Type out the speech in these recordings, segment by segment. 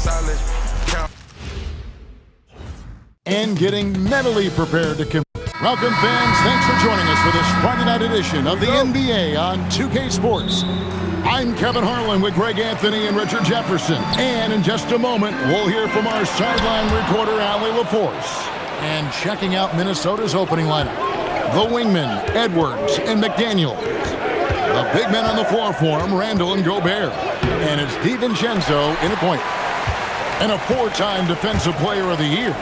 solid. And getting mentally prepared to compete. Welcome, fans. Thanks for joining us for this Friday night edition of the NBA on 2K Sports. I'm Kevin Harlan with Greg Anthony and Richard Jefferson. And in just a moment, we'll hear from our sideline reporter, Allie LaForce. And checking out Minnesota's opening lineup, the wingmen, Edwards and McDaniel. The big men on the floor for him, Randall and Gobert. And it's DiVincenzo in a point. And a four-time Defensive Player of the Year,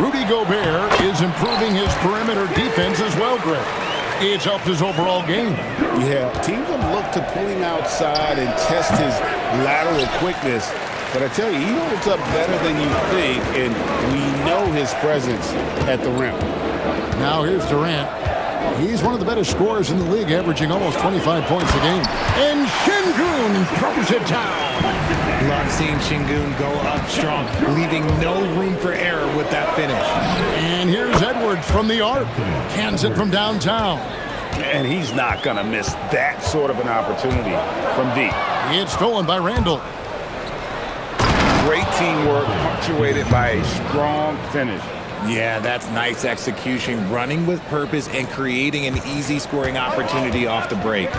Rudy Gobert is improving his perimeter defense as well, Greg. It's helped his overall game. Yeah, teams have looked to pull him outside and test his lateral quickness. But I tell you, he holds up better than you think, and we know his presence at the rim. Now here's Durant. He's one of the better scorers in the league, averaging almost 25 points a game. And Şengün throws it down. Love seeing Şengün go up strong, leaving no room for error with that finish. And here's Edwards from the arc. Cans it from downtown. And he's not going to miss that sort of an opportunity from deep. It's stolen by Randall. Great teamwork, punctuated by a strong finish. Yeah, that's nice execution, running with purpose and creating an easy scoring opportunity off the break.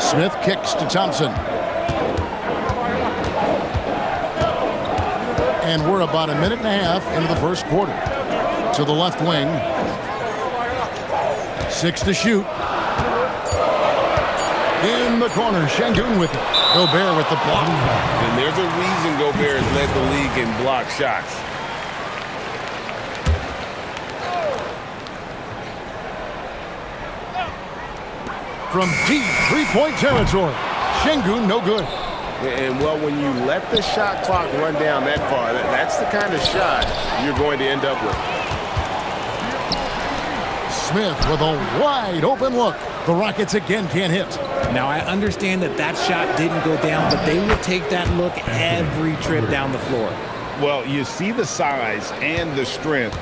Smith kicks to Thompson. And we're about a minute and a half into the first quarter. To the left wing. 6 to shoot. In the corner, Şengün with it. Gobert with the block. And there's a reason Gobert has led the league in block shots. From deep three-point territory. Şengün no good. And, well, when you let the shot clock run down that far, that's the kind of shot you're going to end up with. Smith with a wide open look. The Rockets again can't hit. Now, I understand that shot didn't go down, but they will take that look every trip down the floor. Well, you see the size and the strength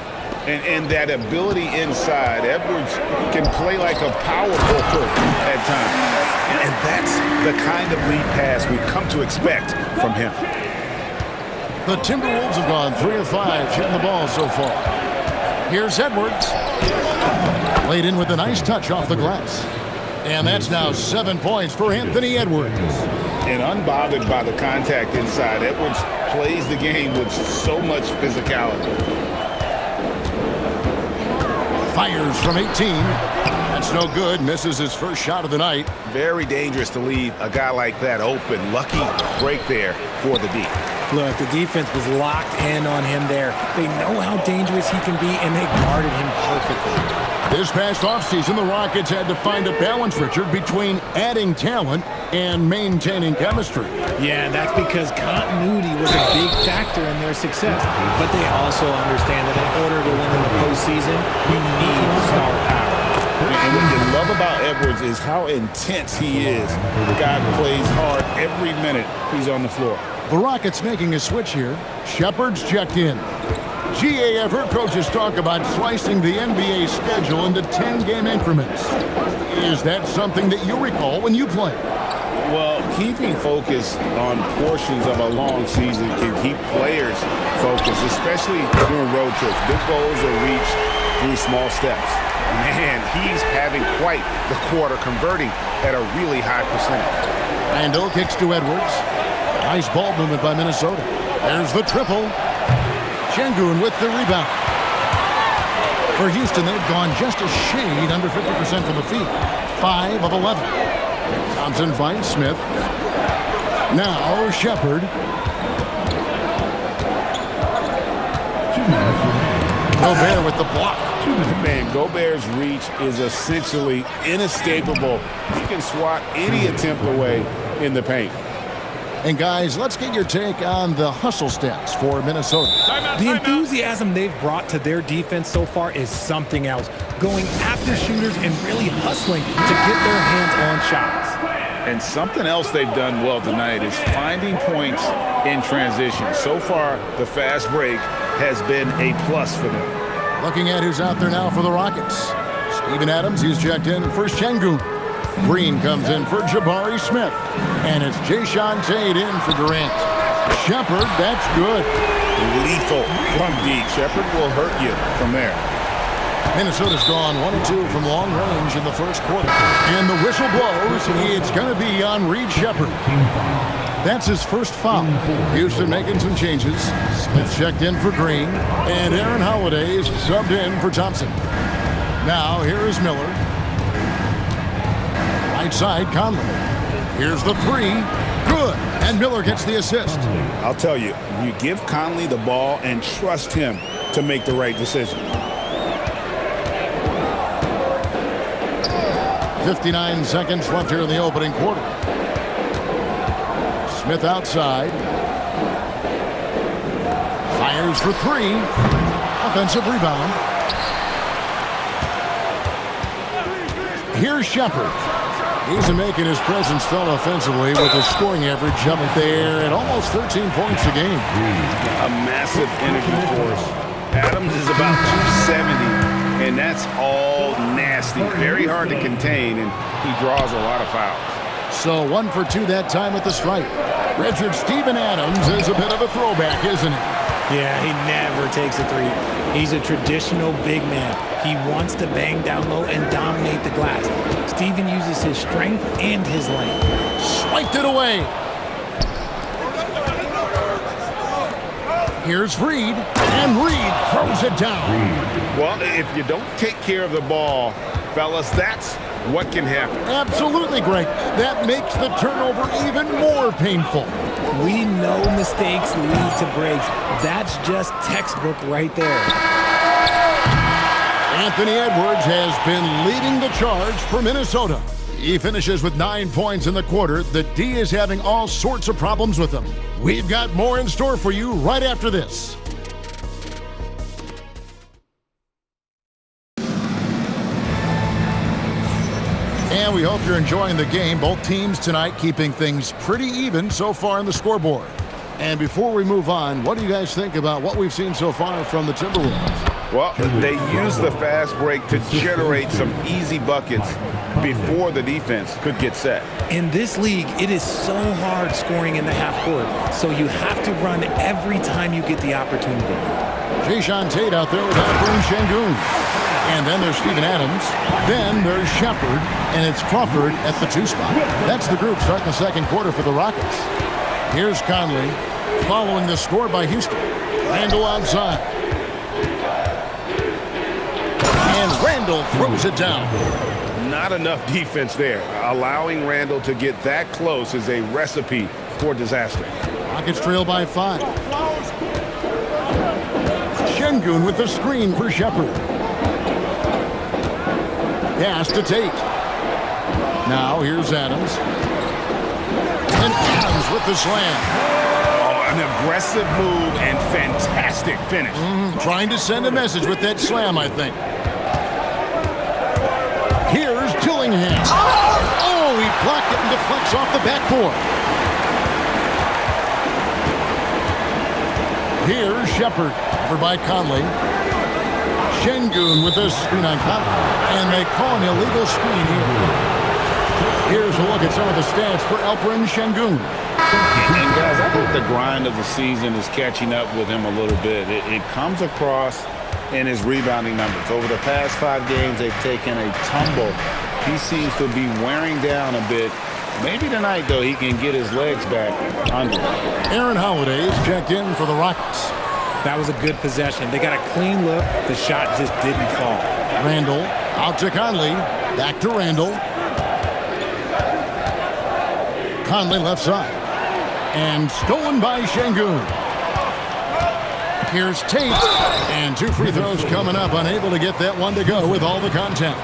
and that ability inside. Edwards can play like a power forward at times. And that's the kind of lead pass we've come to expect from him. The Timberwolves have gone 3 of 5 shooting the ball so far. Here's Edwards. Played in with a nice touch off the glass. And that's now 7 points for Anthony Edwards. And unbothered by the contact inside, Edwards plays the game with so much physicality. Fires from 18. That's no good. Misses his first shot of the night. Very dangerous to leave a guy like that open. Lucky break there for the D. Look, the defense was locked in on him there. They know how dangerous he can be, and they guarded him perfectly. This past offseason, the Rockets had to find a balance, Richard, between adding talent and maintaining chemistry. Yeah, that's because continuity was a big factor in their success. But they also understand that in order to win in the postseason, you need star power. And what you love about Edwards is how intense he is. The guy plays hard every minute he's on the floor. The Rockets making a switch here. Shepard's checked in. GA, I've heard coaches talk about slicing the NBA schedule into 10-game increments. Is that something that you recall when you played? Well, keeping focus on portions of a long season can keep players focused, especially during road trips. Big goals are reached through small steps. Man, he's having quite the quarter, converting at a really high percentage. Randall kicks to Edwards. Nice ball movement by Minnesota. There's the triple. Şengün with the rebound. For Houston, they've gone just a shade under 50% from the field. 5 of 11. Thompson finds Smith. Now Shepard. Gobert with the block. Man, Gobert's reach is essentially inescapable. He can swat any attempt away in the paint. And guys, let's get your take on the hustle stats for Minnesota. The enthusiasm they've brought to their defense so far is something else. Going after shooters and really hustling to get their hands on shots. And something else they've done well tonight is finding points in transition. So far, the fast break has been a plus for them. Looking at who's out there now for the Rockets. Steven Adams, he's checked in for Şengün. Green comes in for Jabari Smith. And it's Jae'Sean Tate in for Durant. Shepard, that's good. Lethal from deep. Shepard will hurt you from there. Minnesota's gone 1-2 from long range in the first quarter. And the whistle blows. It's going to be on Reed Shepard. That's his first foul. Houston making some changes. Smith checked in for Green. And Aaron Holiday is subbed in for Thompson. Now here is Miller. Right side, Conley. Here's the three. Good. And Miller gets the assist. I'll tell you, you give Conley the ball and trust him to make the right decision. 59 seconds left here in the opening quarter. Smith outside. Fires for three. Offensive rebound. Here's Shepard. He's making his presence felt offensively with a scoring average up there at almost 13 points a game. A massive energy force. Adams is about 270, and that's all nasty. Very hard to contain, and he draws a lot of fouls. So 1 for 2 that time at the stripe. Richard, Steven Adams is a bit of a throwback, isn't he? Yeah, he never takes a three. He's a traditional big man. He wants to bang down low and dominate the glass. Steven uses his strength and his length. Swiped it away. Here's Reed, and Reed throws it down. Well, if you don't take care of the ball, fellas, that's what can happen. Absolutely, Greg. That makes the turnover even more painful. We know mistakes lead to breaks. That's just textbook right there. Anthony Edwards has been leading the charge for Minnesota. He finishes with 9 points in the quarter. The D is having all sorts of problems with him. We've got more in store for you right after this. And we hope you're enjoying the game. Both teams tonight keeping things pretty even so far on the scoreboard. And before we move on, what do you guys think about what we've seen so far from the Timberwolves? Well, they use the fast break to generate some easy buckets before the defense could get set. In this league, it is so hard scoring in the half court, so you have to run every time you get the opportunity. Jae'Sean Tate out there with Alperen Sengun. And then there's Steven Adams. Then there's Shepard, and it's Crawford at the 2 spot. That's the group starting the second quarter for the Rockets. Here's Conley following the score by Houston. Randle outside. And Randle throws it down. Not enough defense there. Allowing Randle to get that close is a recipe for disaster. Rockets trail by 5. Sengun with the screen for Shepard. Pass to Tate. Now here's Adams. And Adams with the slam. Oh, an aggressive move and fantastic finish. Trying to send a message with that slam, I think. Here's Dillingham. Oh, he blocked it and deflects off the backboard. Here's Shepard, over by Conley. Sengun with a screen on Conley. And they call an illegal screen here. Here's a look at some of the stats for Alperen Sengun. And guys, I think the grind of the season is catching up with him a little bit. It comes across in his rebounding numbers. Over the past 5 games, they've taken a tumble. He seems to be wearing down a bit. Maybe tonight, though, he can get his legs back under him. Aaron Holiday is checked in for the Rockets. That was a good possession. They got a clean look. The shot just didn't fall. Randle out to Conley. Back to Randle. Conley left side. And stolen by Sengun. Here's Tate. And 2 free throws coming up. Unable to get that one to go with all the contact.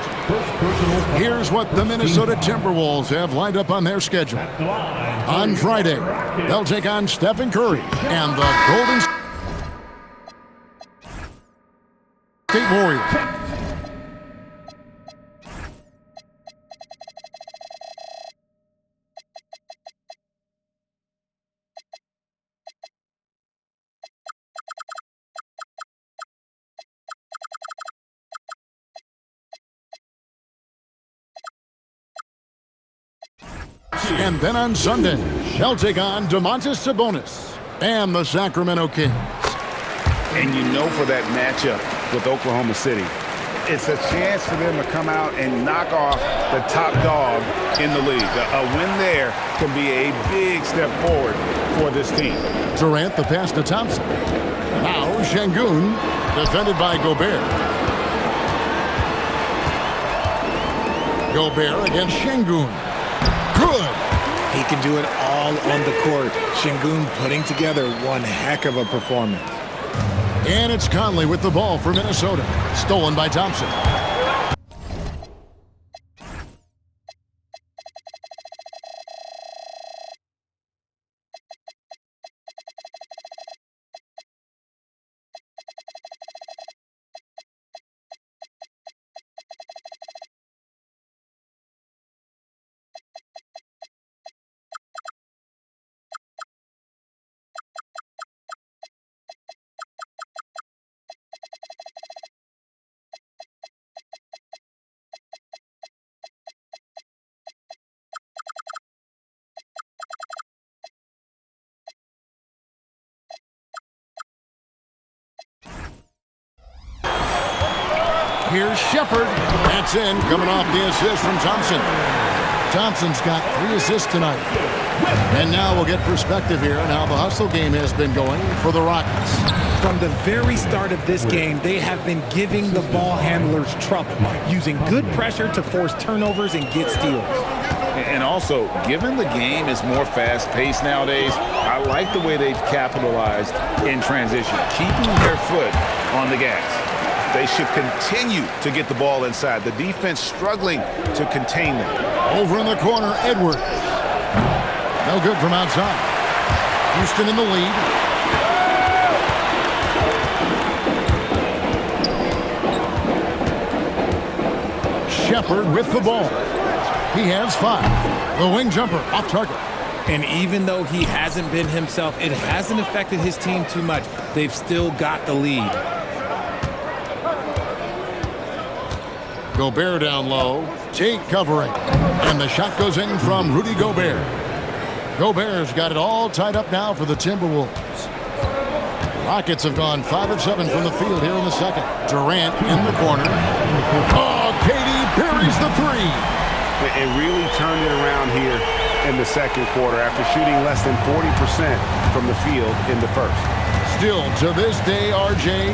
Here's what the Minnesota Timberwolves have lined up on their schedule. On Friday, they'll take on Stephen Curry and the Golden State Warriors. And then on Sunday, they'll take on Domantas Sabonis and the Sacramento Kings. And you know, for that matchup with Oklahoma City, it's a chance for them to come out and knock off the top dog in the league. A win there can be a big step forward for this team. Durant, the pass to Thompson. Now Sengun, defended by Gobert. Gobert against Sengun. Good. He can do it all on the court. Sengun putting together one heck of a performance. And it's Conley with the ball for Minnesota. Stolen by Thompson. Here's Shepard. That's in, coming off the assist from Thompson. Thompson's got 3 assists tonight. And now we'll get perspective here on how the hustle game has been going for the Rockets. From the very start of this game, they have been giving the ball handlers trouble, using good pressure to force turnovers and get steals. And also, given the game is more fast-paced nowadays, I like the way they've capitalized in transition, keeping their foot on the gas. They should continue to get the ball inside. The defense struggling to contain them. Over in the corner, Edwards. No good from outside. Houston in the lead. Shepard with the ball. He has 5. The wing jumper off target. And even though he hasn't been himself, it hasn't affected his team too much. They've still got the lead. Gobert down low. Tate covering. And the shot goes in from Rudy Gobert. Gobert's got it all tied up now for the Timberwolves. Rockets have gone 5 of 7 from the field here in the second. Durant in the corner. Oh, KD buries the 3. It really turned it around here in the second quarter after shooting less than 40% from the field in the first. Still, to this day, RJ,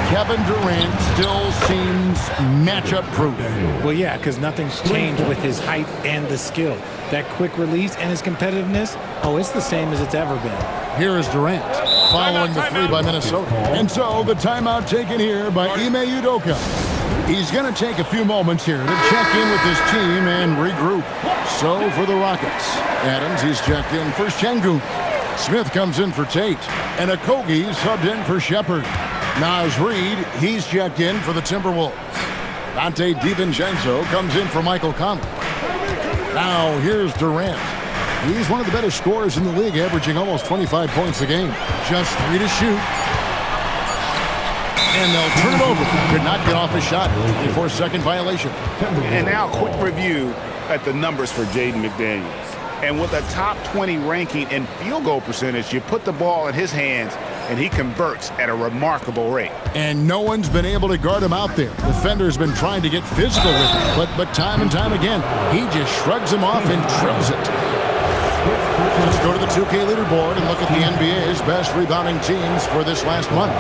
Kevin Durant still seems matchup proof. Well, yeah, because nothing's changed with his height and the skill. That quick release and his competitiveness, oh, it's the same as it's ever been. Here is Durant, following the 3 by Minnesota. And so the timeout taken here by Ime Udoka. He's going to take a few moments here to check in with his team and regroup. So for the Rockets, Adams, he's checked in for Sengun. Smith comes in for Tate. And Okogie subbed in for Shepard. Naz Reid, he's checked in for the Timberwolves. Dante DiVincenzo comes in for Michael Conley. Now here's Durant. He's one of the better scorers in the league, averaging almost 25 points a game. Just 3 to shoot. And they'll turn it over. Could not get off a shot. 24-second violation. And now a quick review at the numbers for Jaden McDaniels. And with a top 20 ranking in field goal percentage, you put the ball in his hands, and he converts at a remarkable rate. And no one's been able to guard him out there. Defender's been trying to get physical with him, but time and time again, he just shrugs him off and drills it. Let's go to the 2K leaderboard and look at the NBA's best rebounding teams for this last month.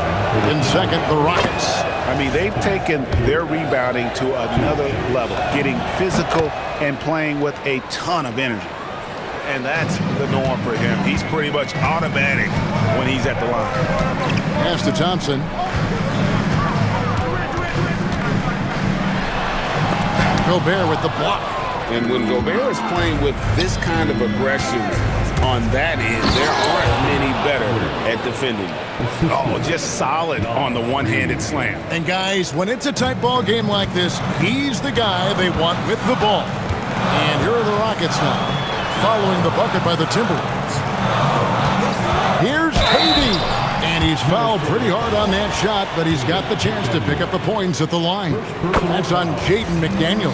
In second, the Rockets. I mean, they've taken their rebounding to another level, getting physical and playing with a ton of energy. And that's the norm for him. He's pretty much automatic when he's at the line. Pass to Thompson. Gobert with the block. And when Gobert is playing with this kind of aggression on that end, there aren't many better at defending. Oh, just solid on the one-handed slam. And guys, when it's a tight ball game like this, he's the guy they want with the ball. And here are the Rockets now, following the bucket by the Timberwolves. Here's KD. And he's fouled pretty hard on that shot, but he's got the chance to pick up the points at the line. That's on Jaden McDaniels.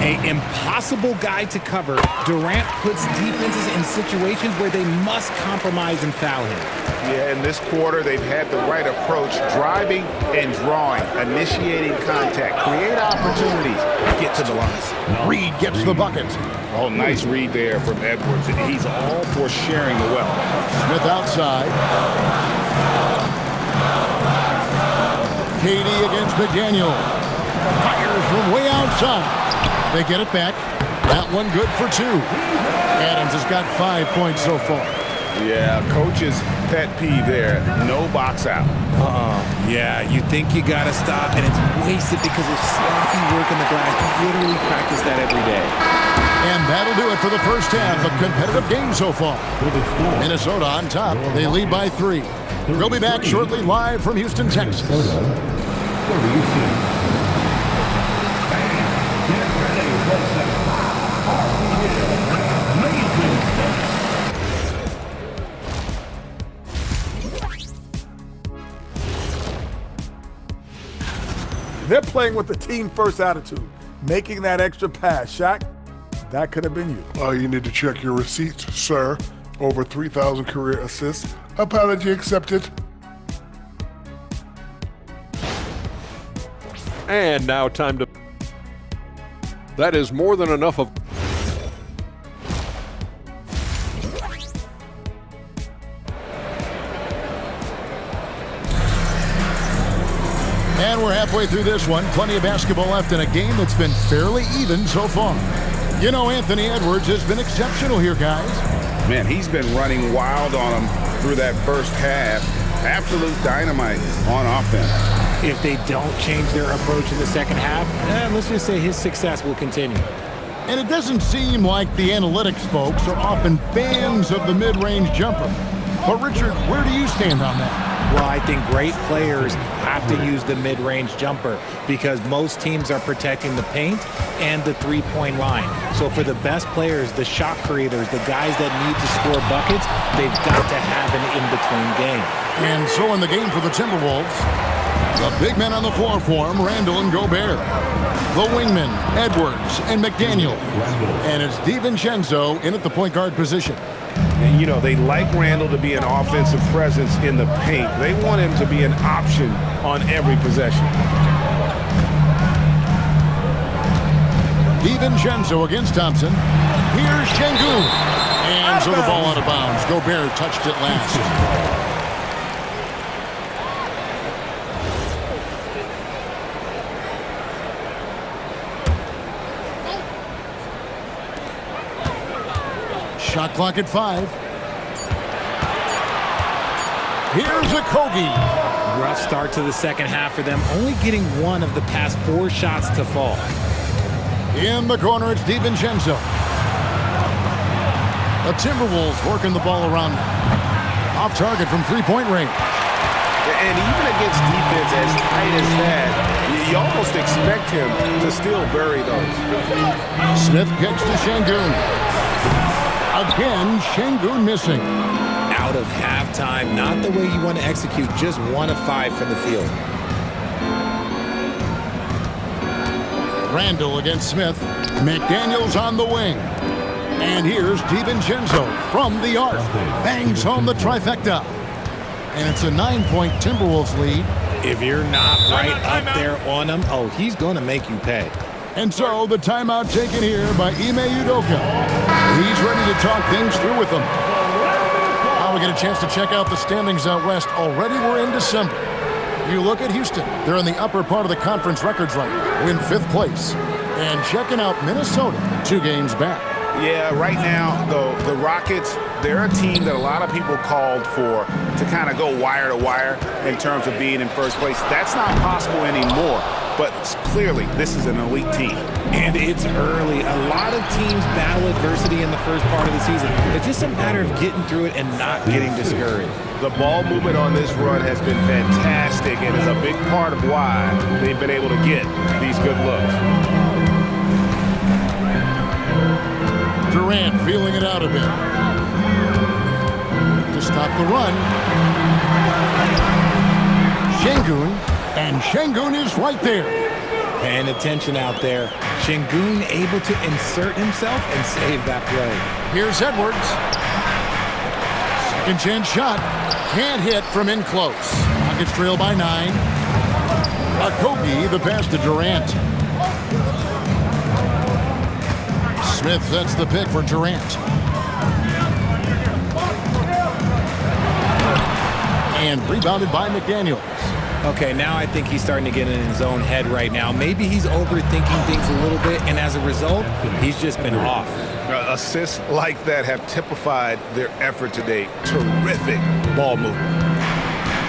An impossible guy to cover, Durant puts defenses in situations where they must compromise and foul him. Yeah, in this quarter, they've had the right approach, driving and drawing, initiating contact, create opportunities, get to the line. Reed gets the bucket. Oh, nice read there from Edwards. He's all for sharing the wealth. Smith outside. KD against McDaniel. Fires from way outside. They get it back. That one good for 2. Adams has got 5 points so far. Yeah, coach's pet peeve there. No box out. Yeah, you think you got to stop, and it's wasted because of sloppy work in the glass. You literally practice that every day. And that'll do it for the first half. A competitive game so far. Minnesota on top. They lead by 3. We'll be back shortly live from Houston, Texas. They're playing with the team-first attitude, making that extra pass. Shaq, that could have been you. You need to check your receipts, sir. Over 3,000 career assists. Apology accepted. And now time to... That is more than enough of... And we're halfway through this one. Plenty of basketball left in a game that's been fairly even so far. You know, Anthony Edwards has been exceptional here, guys. Man, he's been running wild on them through that first half. Absolute dynamite on offense. If they don't change their approach in the second half, let's just say his success will continue. And it doesn't seem like the analytics folks are often fans of the mid-range jumper. But Richard, where do you stand on that? Well, I think great players have to use the mid-range jumper because most teams are protecting the paint and the three-point line. So for the best players, the shot creators, the guys that need to score buckets, they've got to have an in-between game. And so in the game for the Timberwolves, the big men on the floor for him, Randall and Gobert. The wingmen, Edwards and McDaniel. And it's DiVincenzo in at the point guard position. You know, they like Randall to be an offensive presence in the paint. They want him to be an option on every possession. DiVincenzo against Thompson. Here's Şengün. And so the ball out of bounds. Gobert touched it last. Shot clock at 5. Here's Okogie. Rough start to the second half for them, only getting one of the past 4 shots to fall. In the corner, it's DiVincenzo. The Timberwolves working the ball around now. Off target from three-point range. And even against defense as tight as that, you almost expect him to still bury those. Smith kicks to Şengün. Again, Şengün missing. Out of halftime, not the way you want to execute, just 1 of 5 from the field. Randall against Smith. McDaniels on the wing. And here's DiVincenzo from the arc. Bangs home the trifecta. And it's a 9-point Timberwolves lead. If you're not right up there on him, oh, he's going to make you pay. And so the timeout taken here by Ime Udoka. He's ready to talk things through with them. Now we get a chance to check out the standings out west. Already we're in December. You look at Houston. They're in the upper part of the conference records right now. We're in 5th place. And checking out Minnesota, 2 games back. Yeah, right now, the Rockets, they're a team that a lot of people called for to kind of go wire to wire in terms of being in first place. That's not possible anymore. But clearly, this is an elite team. And it's early. A lot of teams battle adversity in the first part of the season. It's just a matter of getting through it and not getting discouraged. The ball movement on this run has been fantastic and is a big part of why they've been able to get these good looks. Durant feeling it out a bit. To stop the run. Şengün. And Şengün is right there. Paying attention out there. Şengün able to insert himself and save that play. Here's Edwards. Second chance shot. Can't hit from in close. Rockets trail by 9. Okogie, the pass to Durant. Smith sets the pick for Durant. And rebounded by McDaniels. Okay, now I think he's starting to get in his own head right now. Maybe he's overthinking things a little bit, and as a result, he's just been off. Assists like that have typified their effort today. Terrific ball movement.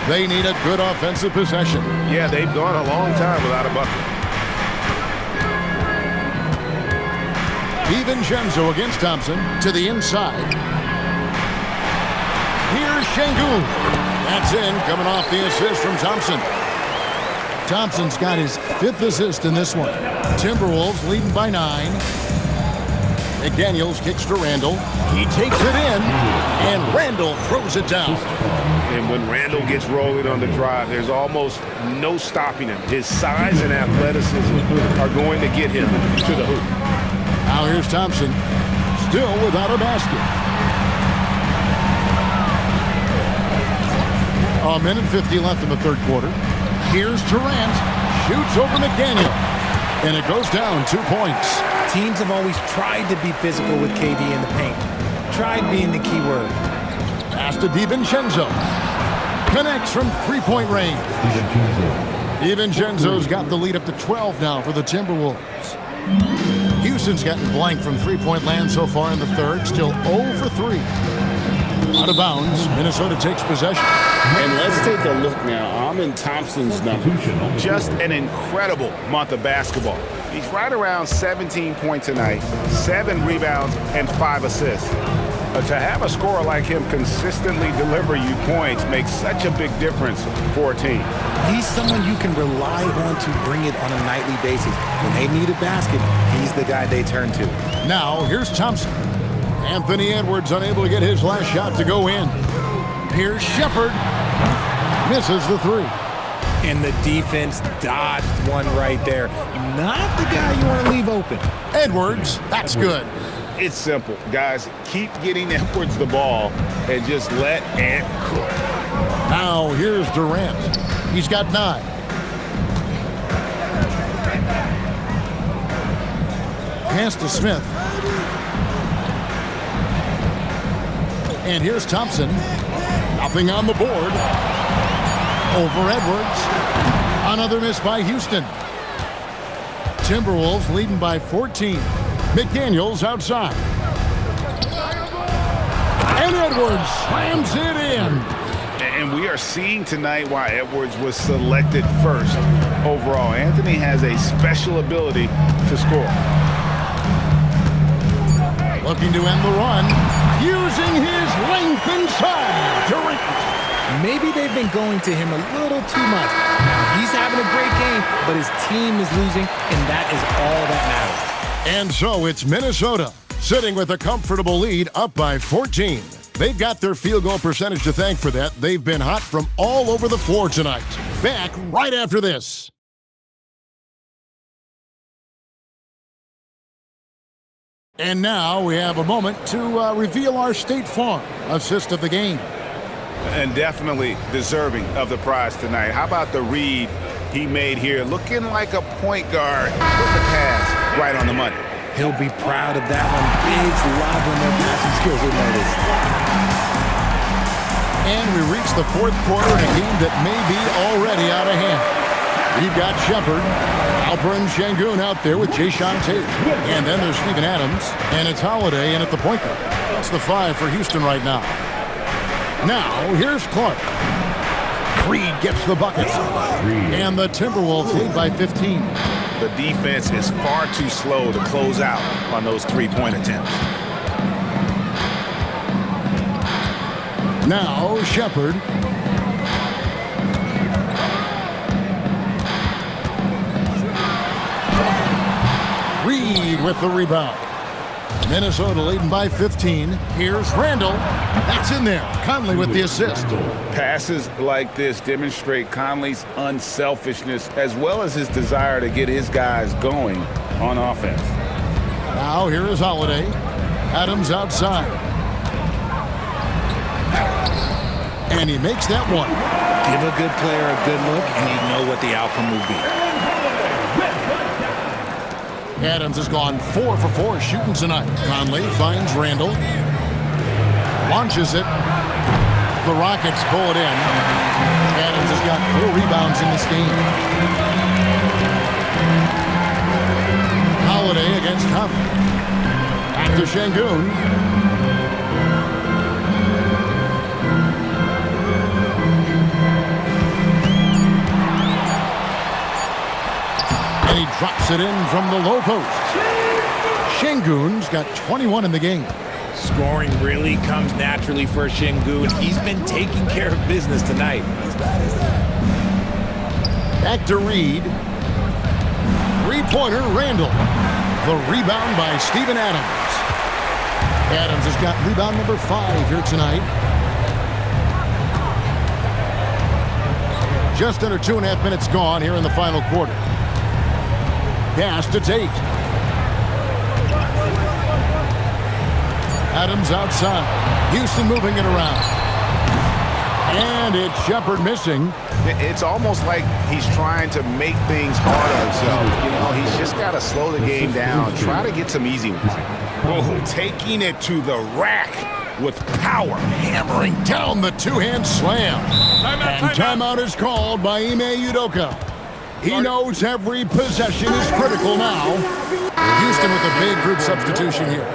They need a good offensive possession. Yeah, they've gone a long time without a bucket. DiVincenzo against Thompson to the inside. Here's Şengün. That's in, coming off the assist from Thompson. Thompson's got his 5th assist in this one. Timberwolves leading by 9. McDaniels kicks to Randall. He takes it in, and Randall throws it down. And when Randall gets rolling on the drive, there's almost no stopping him. His size and athleticism are going to get him to the hoop. Now here's Thompson, still without a basket. A minute 50 left in the third quarter. Here's Durant, shoots over McDaniel, and it goes down 2 points. Teams have always tried to be physical with KD in the paint. Tried being the key word. Pass to DiVincenzo. Connects from three-point range. DiVincenzo's got the lead up to 12 now for the Timberwolves. Houston's gotten blank from three-point land so far in the third. Still 0 for 3. Out of bounds. Minnesota takes possession. And let's take a look now. Amen Thompson's number. Just an incredible month of basketball. He's right around 17 points tonight, 7 rebounds, and 5 assists. To have a scorer like him consistently deliver you points makes such a big difference for a team. He's someone you can rely on to bring it on a nightly basis. When they need a basket, he's the guy they turn to. Now, here's Thompson. Anthony Edwards unable to get his last shot to go in. Here's Shepherd. Misses the 3. And the defense dodged one right there. Not the guy you want to leave open. Edwards, that's good. It's simple. Guys, keep getting Edwards the ball and just let Ant cook. Now, here's Durant. He's got 9. Pass to Smith. And here's Thompson. Nothing on the board. Over Edwards. Another miss by Houston. Timberwolves leading by 14. McDaniels outside. And Edwards slams it in. And we are seeing tonight why Edwards was selected first overall. Anthony has a special ability to score. Looking to end the run. Using his length inside. Durant. Maybe they've been going to him a little too much. Now, he's having a great game, but his team is losing, and that is all that matters. And so it's Minnesota, sitting with a comfortable lead, up by 14. They've got their field goal percentage to thank for that. They've been hot from all over the floor tonight. Back right after this. And now we have a moment to reveal our State Farm assist of the game. And definitely deserving of the prize tonight. How about the read he made here? Looking like a point guard with the pass right on the money. He'll be proud of that one. Bigs love when their passing skills are noticed. And we reach the fourth quarter in a game that may be already out of hand. We've got Shepherd, Alperen Şengün out there with Jae'Sean Tate. And then there's Steven Adams, and it's Holiday in at the point guard. That's the 5 for Houston right now. Now, here's Clark. Creed gets the bucket. And the Timberwolves lead by 15. The defense is far too slow to close out on those three-point attempts. Now, Shepherd. Reed with the rebound. Minnesota leading by 15. Here's Randall. That's in there. Conley with the assist. Passes like this demonstrate Conley's unselfishness as well as his desire to get his guys going on offense. Now here is Holiday. Adams outside. And he makes that one. Give a good player a good look, and you know what the outcome will be. Adams has gone 4 for 4 shooting tonight. Conley finds Randall. Launches it. The Rockets pull it in. Adams has got 4 rebounds in this game. Holiday against Conley. Back to Şengün. And he drops it in from the low post. Şengün's got 21 in the game. Scoring really comes naturally for Şengün. He's been taking care of business tonight. Back to Reed. Three-pointer, Randall. The rebound by Steven Adams. Adams has got rebound number 5 here tonight. Just under 2.5 minutes gone here in the final quarter. Pass to Tate. Adams outside. Houston moving it around. And it's Shepard missing. It's almost like he's trying to make things hard on himself. You know, he's just got to slow the game down. Try to get some easy ones. Oh, taking it to the rack with power. Hammering down the two-hand slam. And timeout is called by Ime Udoka. He knows every possession is critical now. Houston with a big group substitution here.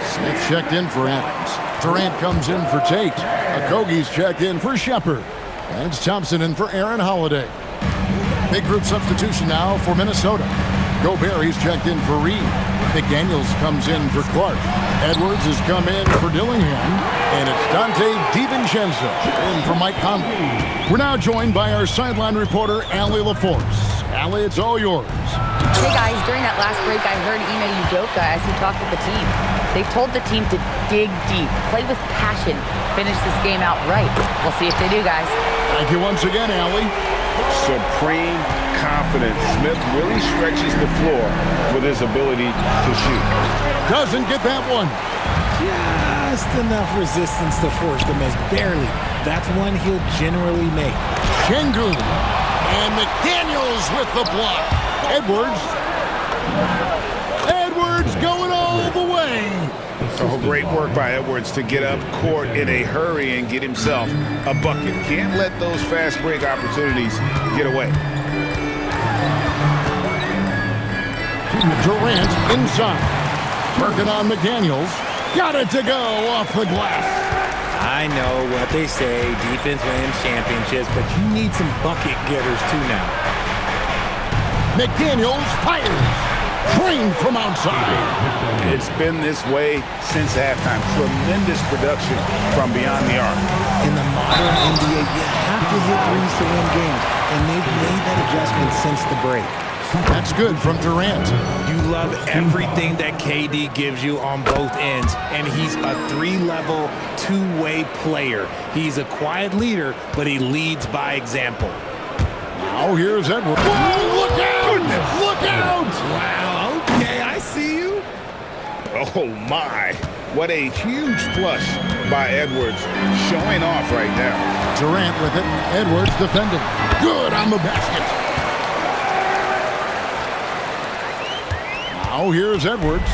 Smith checked in for Adams. Durant comes in for Tate. Okogie's checked in for Shepard. And it's Thompson in for Aaron Holiday. Big group substitution now for Minnesota. Gobert, he's checked in for Reed. McDaniels comes in for Clark. Edwards has come in for Dillingham. And it's Dante DiVincenzo in for Mike Conley. We're now joined by our sideline reporter, Allie LaForce. Allie, it's all yours. Hey guys, during that last break, I heard Ime Udoka as he talked with the team. They told the team to dig deep, play with passion, finish this game out right. We'll see if they do, guys. Thank you once again, Allie. Supreme confidence. Smith really stretches the floor with his ability to shoot. Doesn't get that one. Just enough resistance to force the miss. Barely. That's one he'll generally make. Şengün. And McDaniels with the block. Edwards going all the way. Oh, great work by Edwards to get up court in a hurry and get himself a bucket. Can't let those fast break opportunities get away. Durant inside. Working on McDaniels. Got it to go off the glass. I know what they say, defense wins championships, but you need some bucket getters too now. McDaniels fires. Trained from outside. It's been this way since halftime. Tremendous production from beyond the arc. In the modern NBA, you have to hit threes to win games, and they've made that adjustment since the break. That's good from Durant. You love everything that KD gives you on both ends, and he's a 3-level, 2-way player. He's a quiet leader, but he leads by example. Now here's Edwards. Whoa, look out! Goodness. Look out! Wow, okay, I see you. Oh, my. What a huge flush by Edwards, showing off right now. Durant with it. Edwards defending. Good on the basket. Now here's Edwards.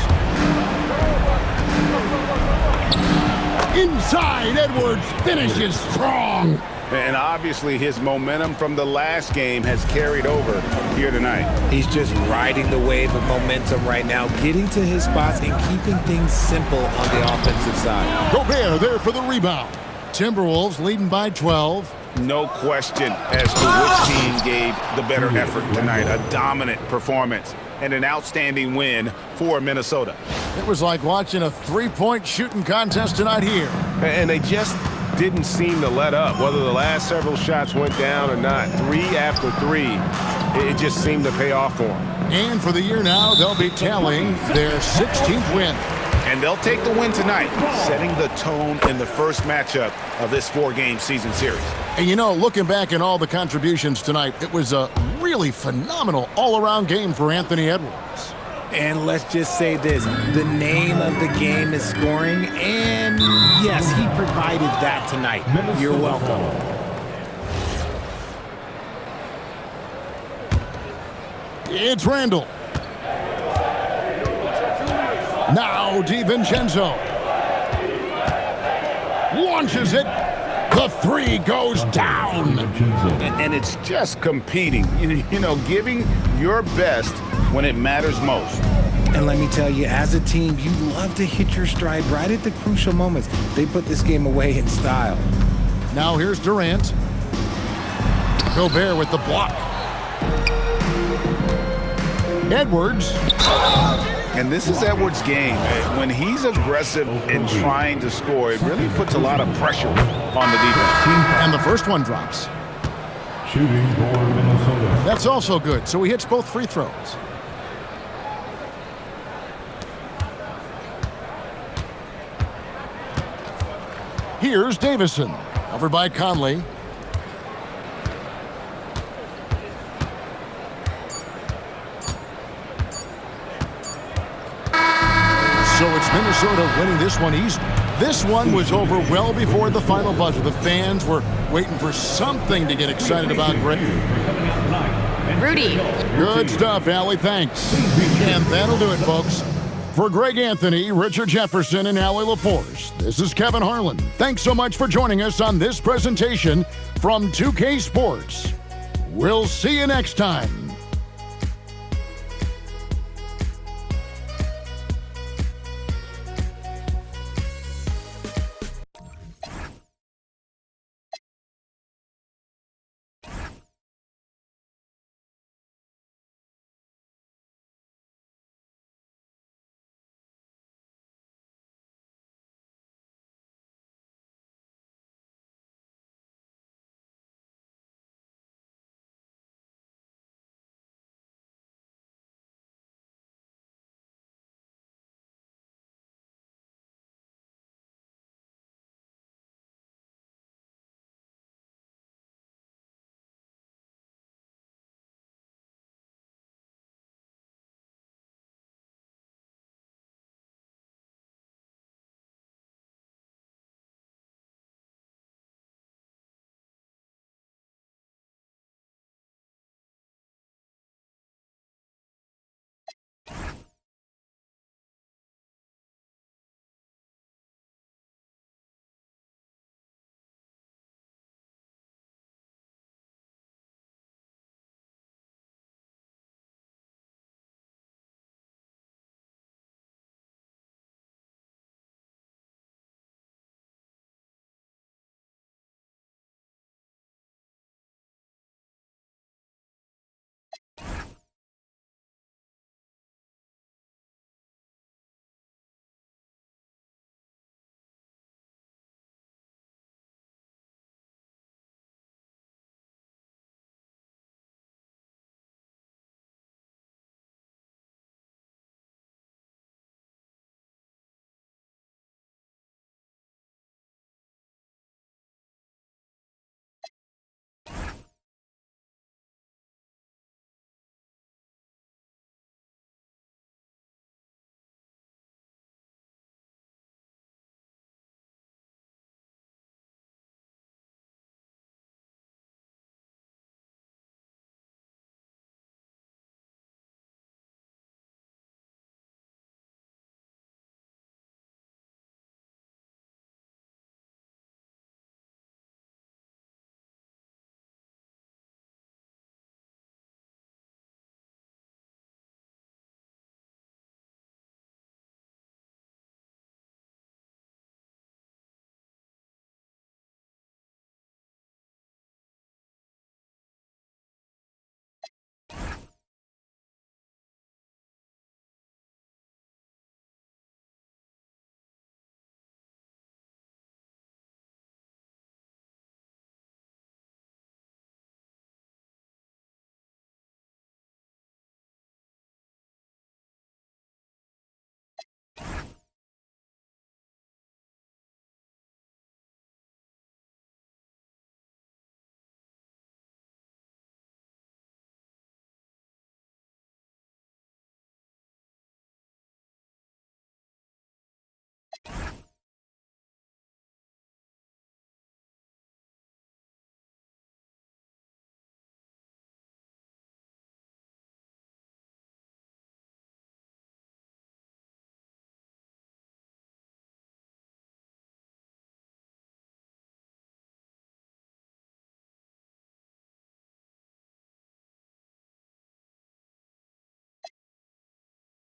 Inside, Edwards finishes strong. And obviously his momentum from the last game has carried over here tonight. He's just riding the wave of momentum right now, getting to his spots and keeping things simple on the offensive side. Gobert there for the rebound. Timberwolves leading by 12. No question as to which team gave the better effort tonight. A dominant performance and an outstanding win for Minnesota. It was like watching a three-point shooting contest tonight here. And they just didn't seem to let up, whether the last several shots went down or not. 3 after 3, it just seemed to pay off for them. And for the year now, they'll be tallying their 16th win. And they'll take the win tonight, setting the tone in the first matchup of this 4-game season series. And you know, looking back at all the contributions tonight, it was a really phenomenal all-around game for Anthony Edwards. And let's just say this, the name of the game is scoring, and yes, he provided that tonight. You're welcome. It's Randall. Now DiVincenzo. Launches it. The three goes down. And it's just competing, you know, giving your best when it matters most. And let me tell you, as a team, you love to hit your stride right at the crucial moments. They put this game away in style. Now here's Durant. Gobert with the block. Edwards. And this is Edwards' game. When he's aggressive and trying to score, it really puts a lot of pressure on the defense. And the first one drops. Shooting for Minnesota. That's also good, so he hits both free throws. Here's Davison, covered by Conley. So it's Minnesota winning this one easy. This one was over well before the final buzzer. The fans were waiting for something to get excited about. Rudy. Good stuff, Allie. Thanks. And that'll do it, folks. For Greg Anthony, Richard Jefferson, and Allie LaForce, this is Kevin Harlan. Thanks so much for joining us on this presentation from 2K Sports. We'll see you next time.